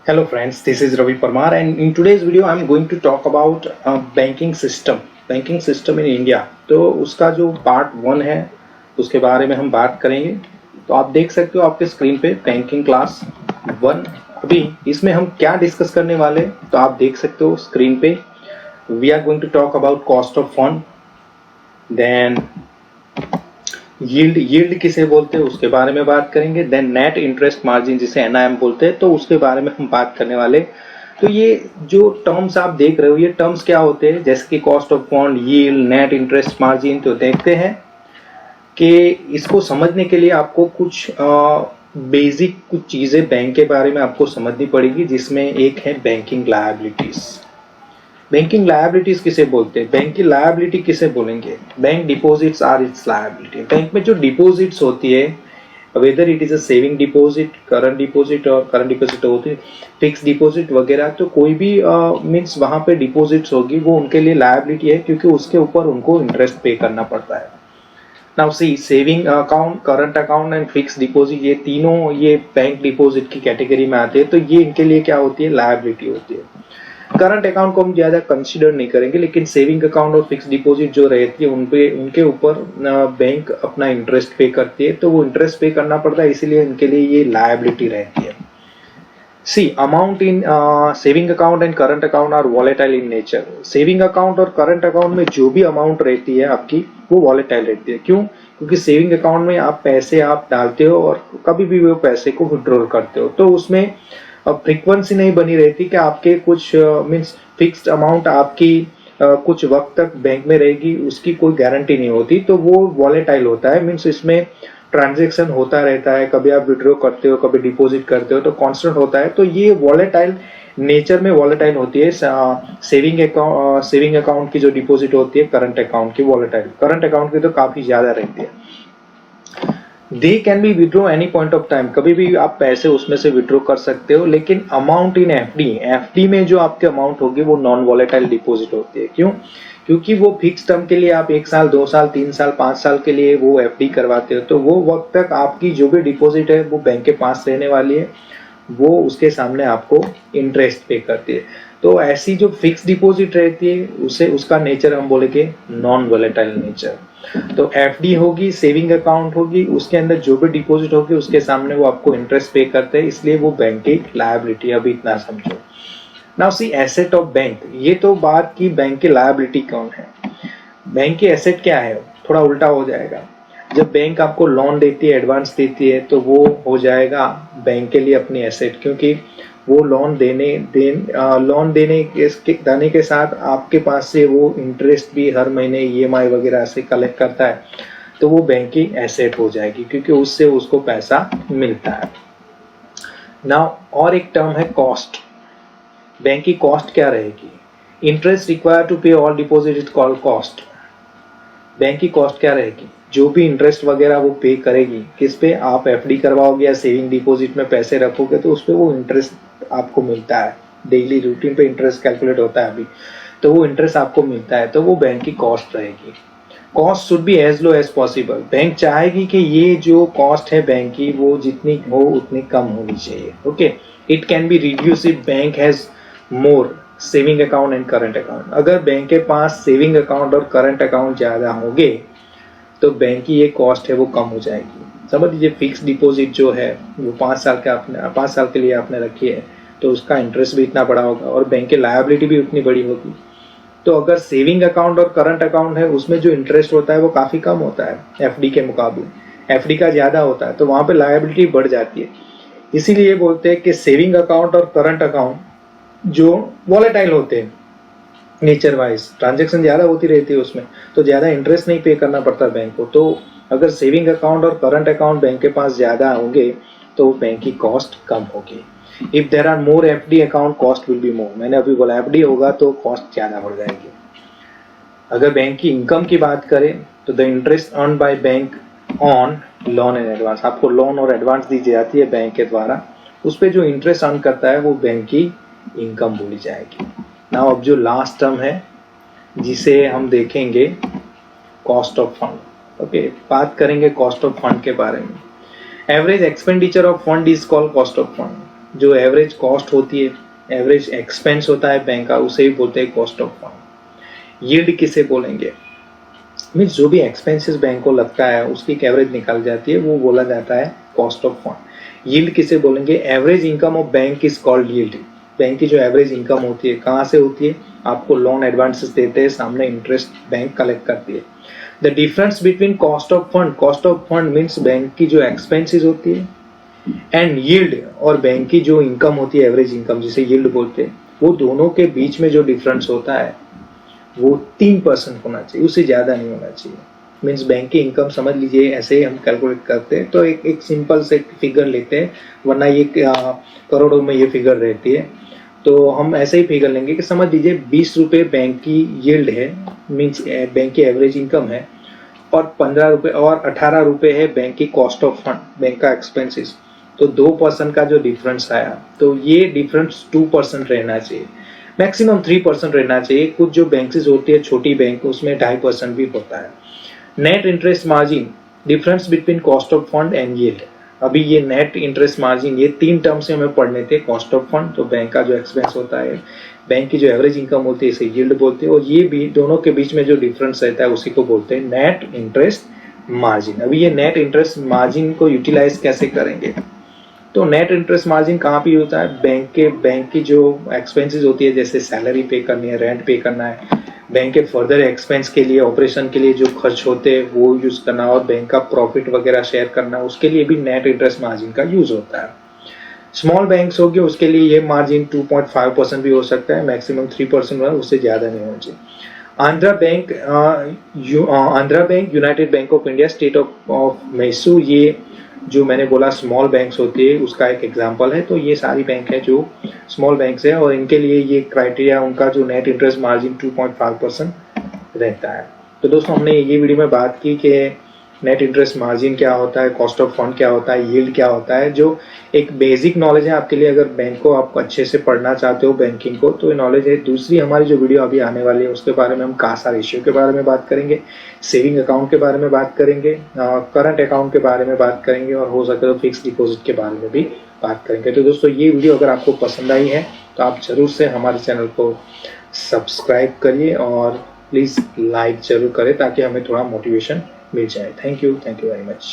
Hello friends, this is Ravi Parmar and in today's video I'm going to talk about banking system in India। तो उसका जो part 1 है उसके बारे में हम बात करेंगे। तो आप देख सकते हो आपके स्क्रीन पे बैंकिंग क्लास 1। अभी इसमें हम क्या डिस्कस करने वाले तो आप देख सकते हो स्क्रीन पे। We are going to talk about cost of fund, then yield किसे बोलते हैं उसके बारे में बात करेंगे, देन नेट इंटरेस्ट मार्जिन जिसे एनआईएम बोलते हैं तो उसके बारे में हम बात करने वाले। तो ये जो टर्म्स आप देख रहे हो ये टर्म्स क्या होते हैं, जैसे कि cost of fund, yield, net interest margin. तो देखते हैं कि इसको समझने के लिए आपको कुछ बेसिक कुछ चीजें बैंक के बारे में आपको समझनी पड़ेगी, जिसमें एक है बैंकिंग लायबिलिटीज। बैंकिंग लायबिलिटीज किसे बोलते हैं, बैंक की लायबिलिटी किसे बोलेंगे, bank deposits are its liability. Bank में जो डिपॉजिट्स होती है, whether it is a saving deposit, current deposit और करंट डिपॉजिट होती है, फिक्स डिपॉजिट वगैरह, तो कोई भी मीन्स वहां पे डिपॉजिट्स होगी वो उनके लिए लायबिलिटी है, क्योंकि उसके ऊपर उनको इंटरेस्ट पे करना पड़ता है। Now see, saving account, current account and fix deposit, ये तीनों ये बैंक डिपॉजिट की कैटेगरी में आते हैं। तो ये इनके लिए क्या होती है, लायबिलिटी होती है। करंट अकाउंट को हम ज्यादा कंसीडर नहीं करेंगे, लेकिन सेविंग अकाउंट और फिक्स डिपॉजिट जो रहती है उनके ऊपर बैंक अपना इंटरेस्ट पे करती है, तो वो इंटरेस्ट पे करना पड़ता है, इसीलिए इनके लिए ये लायबिलिटी रहती है। C, amount in saving account and current account are volatile in nature. Saving account और करंट अकाउंट में जो भी अमाउंट रहती है आपकी वो वॉलेटाइल रहती है। क्यों? क्योंकि सेविंग अकाउंट में आप पैसे आप डालते हो और कभी भी वो पैसे को विड्रॉल करते हो, तो उसमें फ्रीक्वेंसी नहीं बनी रहती कि आपके कुछ मीन्स फिक्स्ड अमाउंट आपकी कुछ वक्त तक बैंक में रहेगी, उसकी कोई गारंटी नहीं होती। तो वो वॉलेटाइल होता है, मीन्स इसमें ट्रांजेक्शन होता रहता है, कभी आप विड्रॉ करते हो कभी डिपॉजिट करते हो, तो कांस्टेंट होता है। तो ये वॉलेटाइल नेचर में वॉलेटाइल होती है। सेविंग अकाउंट की जो डिपॉजिट होती है करंट अकाउंट की वॉलेटाइल, करंट अकाउंट की तो काफी ज्यादा रहती है। They can be withdraw any point of time, कभी भी आप पैसे उसमें से विड्रॉ कर सकते हो। लेकिन अमाउंट इन एफडी में जो आपके अमाउंट होगी वो नॉन वॉलेटाइल डिपॉजिट होती है। क्यों? क्योंकि वो फिक्स टर्म के लिए आप 1 साल 2 साल 3 साल 5 साल के लिए वो एफडी करवाते हो, तो वो वक्त तक आपकी जो भी डिपॉजिट है वो बैंक के पास रहने वाली है, वो उसके सामने आपको इंटरेस्ट पे करती है। तो ऐसी जो फिक्स डिपॉजिट रहती है उसे उसका नेचर हम बोलेंगे नॉन वॉलेटाइल नेचर। तो एफडी होगी, सेविंग अकाउंट होगी, उसके अंदर जो भी डिपॉजिट होगी उसके सामने वो आपको इंटरेस्ट पे करते हैं, इसलिए वो बैंक की लायबिलिटी। अभी इतना समझो। Now see, asset of bank, ये तो बात की बैंक की लायबिलिटी कौन है। बैंक की एसेट क्या है, थोड़ा उल्टा हो जाएगा। जब बैंक आपको लोन देती है, एडवांस देती है, तो वो हो जाएगा बैंक के लिए अपनी एसेट, क्योंकि वो लोन देने के साथ आपके पास से वो इंटरेस्ट भी हर महीने ईएमआई वगैरह से कलेक्ट करता है, तो वो बैंक की एसेट हो जाएगी, क्योंकि उससे उसको पैसा मिलता है। नाउ और एक टर्म है कॉस्ट। बैंक की कॉस्ट क्या रहेगी, इंटरेस्ट रिक्वायर्ड टू पे all deposit is called cost. Bank की कॉस्ट क्या रहेगी, जो भी इंटरेस्ट वगैरह वो पे करेगी, किस पे, आप एफडी करवाओगे या सेविंग डिपॉजिट में पैसे रखोगे तो उस पे वो इंटरेस्ट आपको मिलता है। डेली रूटीन पे इंटरेस्ट कैलकुलेट होता है अभी, तो वो इंटरेस्ट आपको मिलता है, तो वो बैंक की कॉस्ट रहेगी। Cost should be as low as possible. Bank चाहेगी कि ये जो कॉस्ट है बैंक की वो जितनी हो उतनी कम होनी चाहिए। Okay, it can be reduce if bank has more saving account and current account. अगर बैंक के पास सेविंग अकाउंट और करंट अकाउंट ज्यादा होंगे तो बैंक की ये कॉस्ट है वो कम हो जाएगी। समझ लीजिए फिक्स डिपॉजिट जो है वो 5 साल के लिए आपने रखी है, तो उसका इंटरेस्ट भी इतना बड़ा होगा और बैंक की लायबिलिटी भी उतनी बड़ी होगी। तो अगर सेविंग अकाउंट और करंट अकाउंट है उसमें जो इंटरेस्ट होता है वो काफी कम होता है एफडी के मुकाबले, एफडी का ज्यादा होता है, तो वहां पे लायबिलिटी बढ़ जाती है। इसीलिए बोलते हैं कि सेविंग अकाउंट और करंट अकाउंट जो वॉलेटाइल होते हैं नेचर वाइज, ट्रांजेक्शन ज्यादा होती रहती है उसमें, तो ज्यादा इंटरेस्ट नहीं पे करना पड़ता बैंक को। तो अगर सेविंग अकाउंट और करंट अकाउंट बैंक के पास ज्यादा होंगे तो बैंक की कॉस्ट कम होगी। If there are more FD account cost will be more. मैंने अभी बोला एफडी होगा तो कॉस्ट ज्यादा बढ़ जाएगी। अगर बैंक की इनकम की बात करें तो the interest earn by bank on loan and advance, आपको लोन और एडवांस दी जाती है बैंक के द्वारा, उस पर जो इंटरेस्ट अर्न करता है वो बैंक की इनकम बोली जाएगी। नाउ अब जो लास्ट टर्म है जिसे हम देखेंगे कॉस्ट ऑफ फंड। ओके, बात करेंगे कॉस्ट ऑफ फंड के बारे में। Average expenditure of fund is called cost of fund. जो एवरेज कॉस्ट होती है, एवरेज एक्सपेंस होता है बैंक का, उसे ही बोलते हैं कॉस्ट ऑफ फंड। यील्ड किसे बोलेंगे, मीन्स जो भी एक्सपेंसेस बैंक को लगता है उसकी एक एवरेज निकाल जाती है, वो बोला जाता है कॉस्ट ऑफ फंड। यील्ड किसे बोलेंगे, average income of bank is called yield. Bank की जो एवरेज इनकम होती है कहाँ से होती है, आपको लोन एडवांसेस देते हैं, सामने इंटरेस्ट बैंक कलेक्ट करती है। The difference between cost of fund, cost of fund means bank की जो एक्सपेंसेस होती है, एंड यील्ड और बैंक की जो इनकम होती है, एवरेज इनकम जिसे यील्ड बोलते हैं, वो दोनों के बीच में जो डिफरेंस होता है वो 3% होना चाहिए, उससे ज्यादा नहीं होना चाहिए। मीन्स बैंक की इनकम समझ लीजिए, ऐसे ही हम कैलकुलेट करते हैं तो एक सिंपल से फिगर लेते हैं, वरना ये करोड़ों में ये फिगर रहती है। तो हम ऐसे ही फिगर लेंगे कि समझ लीजिए 20 रुपये बैंक की यील्ड है, मीन्स बैंक की एवरेज इनकम है, और 15 रुपये और 18 रुपये है बैंक की कॉस्ट ऑफ फंड, बैंक का एक्सपेंसेस। तो 2% का जो डिफरेंस आया, तो ये डिफरेंस 2% रहना चाहिए, मैक्सिमम 3% रहना चाहिए। कुछ जो बैंक्स होती है छोटी बैंक, उसमें 2.5% भी होता है। Net interest margin, difference between cost of fund and yield. अभी ये नेट इंटरेस्ट मार्जिन, ये 3 टर्म से हमें पढ़ने थे। कॉस्ट ऑफ फंड तो बैंक का जो एक्सपेंस होता है, बैंक की जो एवरेज इनकम होती है इसे यील्ड बोलते हैं, और ये भी दोनों के बीच में जो डिफरेंस रहता है उसी को बोलते हैं नेट इंटरेस्ट मार्जिन। अभी ये नेट इंटरेस्ट मार्जिन को यूटिलाइज कैसे करेंगे, तो नेट इंटरेस्ट मार्जिन कहाँ पे होता है, बैंक की जो एक्सपेंसेस होती है, जैसे सैलरी पे करनी है, रेंट पे करना है, बैंक के फर्दर एक्सपेंस के लिए, ऑपरेशन के लिए जो खर्च होते हैं वो यूज करना, और बैंक का प्रॉफिट वगैरह शेयर करना, उसके लिए भी नेट इंटरेस्ट मार्जिन का यूज होता है। स्मॉल बैंक्स हो गए उसके लिए ये मार्जिन 2.5% भी हो सकता है, मैक्सिमम 3% उससे ज्यादा नहीं होना चाहिए। Andhra bank, United bank of India, state of Mysore, ये जो मैंने बोला स्मॉल बैंक्स होती है उसका एक एग्जांपल है। तो ये सारी बैंक है जो स्मॉल बैंक्स है, और इनके लिए ये क्राइटेरिया, उनका जो नेट इंटरेस्ट मार्जिन 2.5% रहता है। तो दोस्तों हमने ये वीडियो में बात की कि नेट इंटरेस्ट मार्जिन क्या होता है, कॉस्ट ऑफ फंड क्या होता है, यील्ड क्या होता है, जो एक बेसिक नॉलेज है आपके लिए। अगर बैंक को आप अच्छे से पढ़ना चाहते हो, बैंकिंग को, तो ये नॉलेज है। दूसरी हमारी जो वीडियो अभी आने वाली है उसके बारे में हम कासा रेशियो के बारे में बात करेंगे, सेविंग अकाउंट के बारे में बात करेंगे, करंट अकाउंट के बारे में बात करेंगे, और हो सके तो फिक्स डिपॉजिट के बारे में भी बात करेंगे। तो दोस्तों ये वीडियो अगर आपको पसंद आई है तो आप जरूर से हमारे चैनल को सब्सक्राइब करिए, और प्लीज़ लाइक जरूर करें ताकि हमें थोड़ा मोटिवेशन मिल जाए। Thank you very much.